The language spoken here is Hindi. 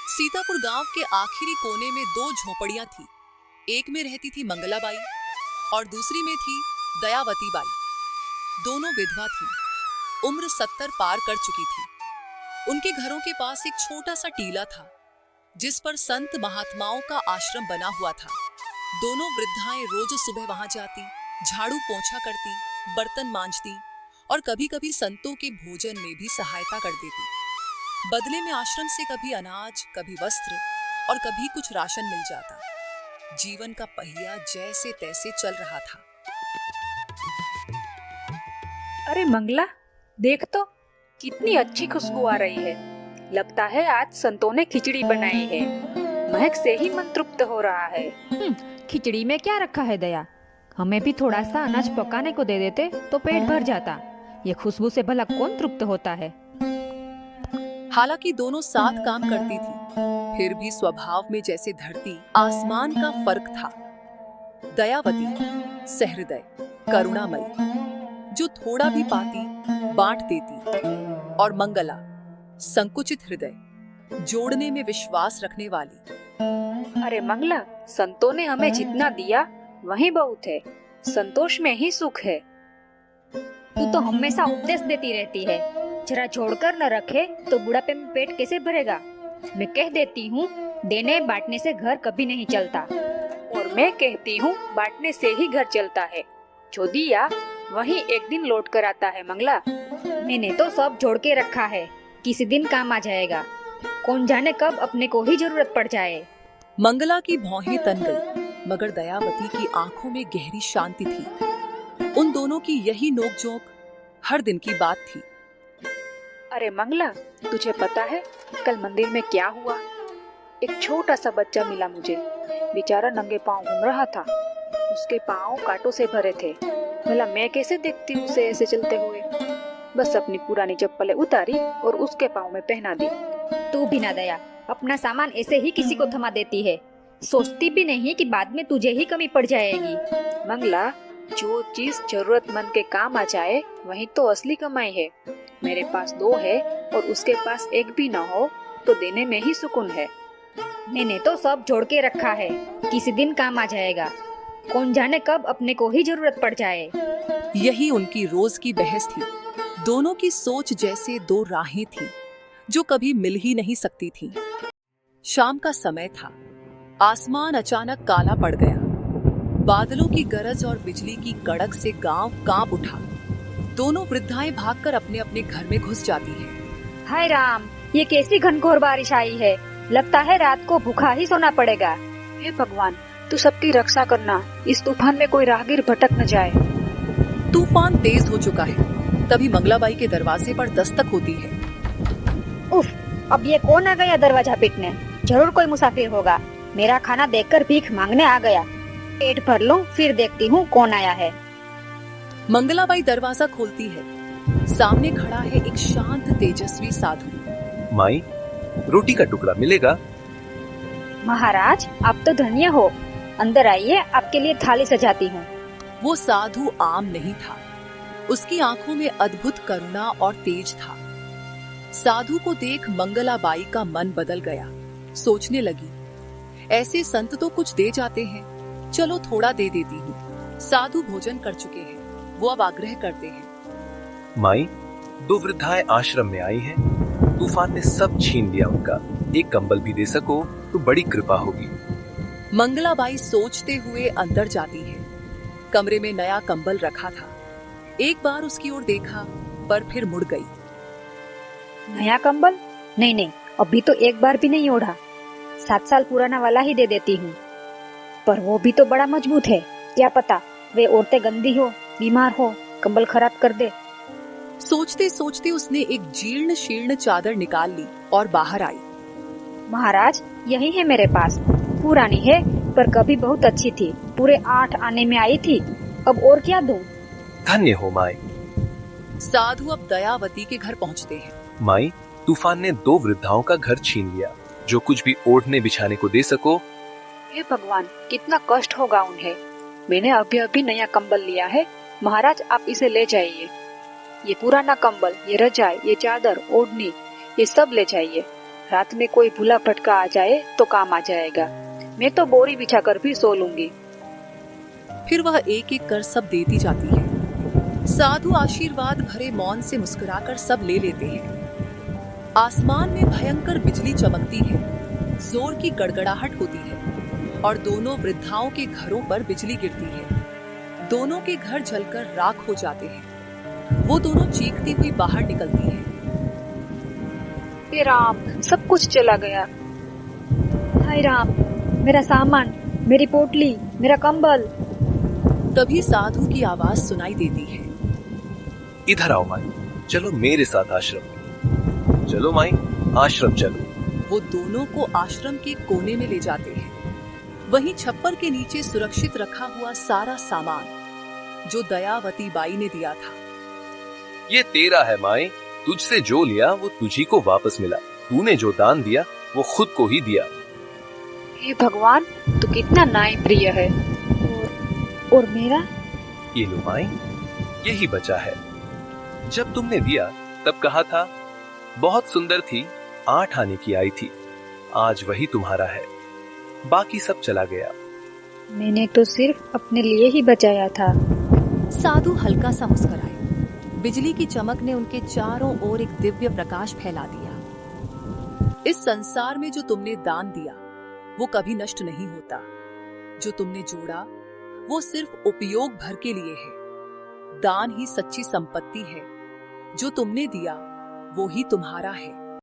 सीतापुर गांव के आखिरी कोने में दो झोपड़ियां थी। एक में रहती थी मंगलाबाई और दूसरी में थी दयावती बाई। दोनों विधवा थीं, उम्र 70 पार कर चुकी थी। उनके घरों के पास एक छोटा सा टीला था जिस पर संत महात्माओं का आश्रम बना हुआ था। दोनों वृद्धाएं रोज सुबह वहां जाती, झाड़ू पोंछा करती, बर्तन मांजती और कभी कभी संतों के भोजन में भी सहायता कर देती। बदले में आश्रम से कभी अनाज, कभी वस्त्र और कभी कुछ राशन मिल जाता। जीवन का पहिया जैसे तैसे चल रहा था। अरे मंगला, देख तो कितनी अच्छी खुशबू आ रही है। लगता है आज संतों ने खिचड़ी बनाई है। महक से ही मन तृप्त हो रहा है। खिचड़ी में क्या रखा है दया? हमें भी थोड़ा सा अनाज पकाने को दे देते तो पेट भर जाता। ये खुशबू से भला कौन तृप्त होता है? हालांकि दोनों साथ काम करती थी, फिर भी स्वभाव में जैसे धरती आसमान का फर्क था। दयावती सहृदय, करुणामयी, जो थोड़ा भी पाती बांट देती, और मंगला संकुचित हृदय, जोड़ने में विश्वास रखने वाली। अरे मंगला, संतों ने हमें जितना दिया वही बहुत है। संतोष में ही सुख है। तू तो हमेशा उपदेश देती रहती है, जरा जोड़कर न रखे तो बुढ़ापे में पेट कैसे भरेगा। मैं कह देती हूँ, देने बांटने से घर कभी नहीं चलता। और मैं कहती हूँ, बांटने से ही घर चलता है। जो दिया वही एक दिन लौट कर आता है। मंगला, मैंने तो सब जोड़ के रखा है, किसी दिन काम आ जाएगा। कौन जाने कब अपने को ही जरूरत पड़ जाए। मंगला की भौहें तन गई, मगर दयावती की आंखों में गहरी शांति थी। उन दोनों की यही नोकझोंक हर दिन की बात थी। अरे मंगला, तुझे पता है कल मंदिर में क्या हुआ? एक छोटा सा बच्चा मिला मुझे। बेचारा नंगे पांव घूम रहा था। उसके पांव कांटों से भरे थे। भला मैं कैसे देखती उसे ऐसे चलते हुए। बस अपनी पुरानी चप्पलें उतारी और उसके पांव में पहना दी। तू बिना दया अपना सामान ऐसे ही किसी को थमा देती है। सोचती भी नहीं कि बाद में तुझे ही कमी पड़ जाएगी। मंगला, जो चीज जरूरतमंद के काम आ जाए वही तो असली कमाई है। मेरे पास दो है और उसके पास एक भी ना हो तो देने में ही सुकून है। मैंने तो सब जोड़ के रखा है, किसी दिन काम आ जाएगा। कौन जाने कब अपने को ही जरूरत पड़ जाए। यही उनकी रोज की बहस थी। दोनों की सोच जैसे दो राहें थी जो कभी मिल ही नहीं सकती थी। शाम का समय था। आसमान अचानक काला पड़ गया। बादलों की गरज और बिजली की कड़क से गांव कांप उठा। दोनों वृद्धाएं भागकर अपने अपने घर में घुस जाती हैं। हाय राम, ये कैसी घनघोर बारिश आई है। लगता है रात को भूखा ही सोना पड़ेगा। हे भगवान, तू सबकी रक्षा करना। इस तूफान में कोई राहगीर भटक न जाए। तूफान तेज हो चुका है। तभी मंगलाबाई के दरवाजे पर दस्तक होती है। उफ, अब ये कौन आ गया दरवाजा पीटने? जरूर कोई मुसाफिर होगा। मेरा खाना देखकर भीख मांगने आ गया। पेट भर लूं, फिर देखती हूँ कौन आया है। मंगलाबाई दरवाजा खोलती है। सामने खड़ा है एक शांत तेजस्वी साधु। माई, रोटी का टुकड़ा मिलेगा? महाराज, आप तो धन्य हो। अंदर आइए, आपके लिए थाली सजाती हूँ। वो साधु आम नहीं था। उसकी आंखों में अद्भुत करुणा और तेज था। साधु को देख मंगलाबाई का मन बदल गया। सोचने लगी, ऐसे संत तो कुछ दे जाते हैं, चलो थोड़ा दे देती हूँ। साधु भोजन कर चुके हैं। वो अब आग्रह करते हैं। माई, दो वृद्धाएं आश्रम में आई हैं। तूफान ने सब छीन लिया उनका। एक कंबल भी दे सको तो बड़ी कृपा होगी। मंगलाबाई सोचते हुए अंदर जाती है। कमरे में नया कंबल रखा था। एक बार उसकी ओर देखा पर फिर मुड़ गई। नया कंबल? नहीं नहीं, अभी तो एक बार भी नहीं ओढ़ा। 7 साल पुराना वाला ही दे देती हूँ। पर वो भी तो बड़ा मजबूत है। क्या पता वे औरतें गंदी हो, बीमार हो, कंबल खराब कर दे। सोचते सोचते उसने एक जीर्ण शीर्ण चादर निकाल ली और बाहर आई। महाराज, यही है मेरे पास। पुरानी है पर कभी बहुत अच्छी थी। पूरे 8 आने में आई थी। अब और क्या दूं? धन्य हो माई। साधु अब दयावती के घर पहुँचते हैं। माई, तूफान ने दो वृद्धाओं का घर छीन लिया। जो कुछ भी ओढ़ने बिछाने को दे सको। हे भगवान, कितना कष्ट होगा उन्हें। मैंने अभी अभी नया कंबल लिया है। महाराज, आप इसे ले जाइए। ये पुराना कंबल, ये रजाई, ये चादर, ओढ़नी, ये सब ले जाइए। रात में कोई भूला भटका आ जाए तो काम आ जाएगा। मैं तो बोरी बिछा कर भी सो लूंगी। फिर वह एक एक कर सब देती जाती है। साधु आशीर्वाद भरे मौन से मुस्कुराकर सब ले लेते हैं। आसमान में भयंकर बिजली चमकती है, जोर की गड़गड़ाहट होती है और दोनों वृद्धाओं के घरों पर बिजली गिरती है। दोनों के घर जलकर राख हो जाते हैं। वो दोनों चीखती हुई बाहर निकलती है। हे राम, सब कुछ चला गया। हाय राम, मेरा सामान, मेरी पोटली, मेरा कंबल। तभी साधु की आवाज सुनाई देती है। इधर आओ माई, चलो मेरे साथ आश्रम में। चलो माई, आश्रम चलो। वो दोनों को आश्रम के कोने में ले जाते हैं। वहीं छप्पर के नीचे सुरक्षित रखा हुआ सारा सामान जो दयावती बाई ने दिया था। ये तेरा है माई, तुझसे जो लिया वो तुझी को वापस मिला। तूने जो दान दिया वो खुद को ही दिया। हे भगवान, तू कितना न्याय प्रिय है। और मेरा? ये लो माई, यही बचा है। जब तुमने दिया तब कहा था बहुत सुंदर थी, 8 आने की आई थी। आज वही तुम्हारा है, बाकी सब चला गया। मैंने तो सिर्फ अपने लिए ही बचाया था। साधु हल्का सा मुस्कुराए। बिजली की चमक ने उनके चारों ओर एक दिव्य प्रकाश फैला दिया। इस संसार में जो तुमने दान दिया वो कभी नष्ट नहीं होता। जो तुमने जोड़ा वो सिर्फ उपयोग भर के लिए है। दान ही सच्ची संपत्ति है। जो तुमने दिया वो ही तुम्हारा है।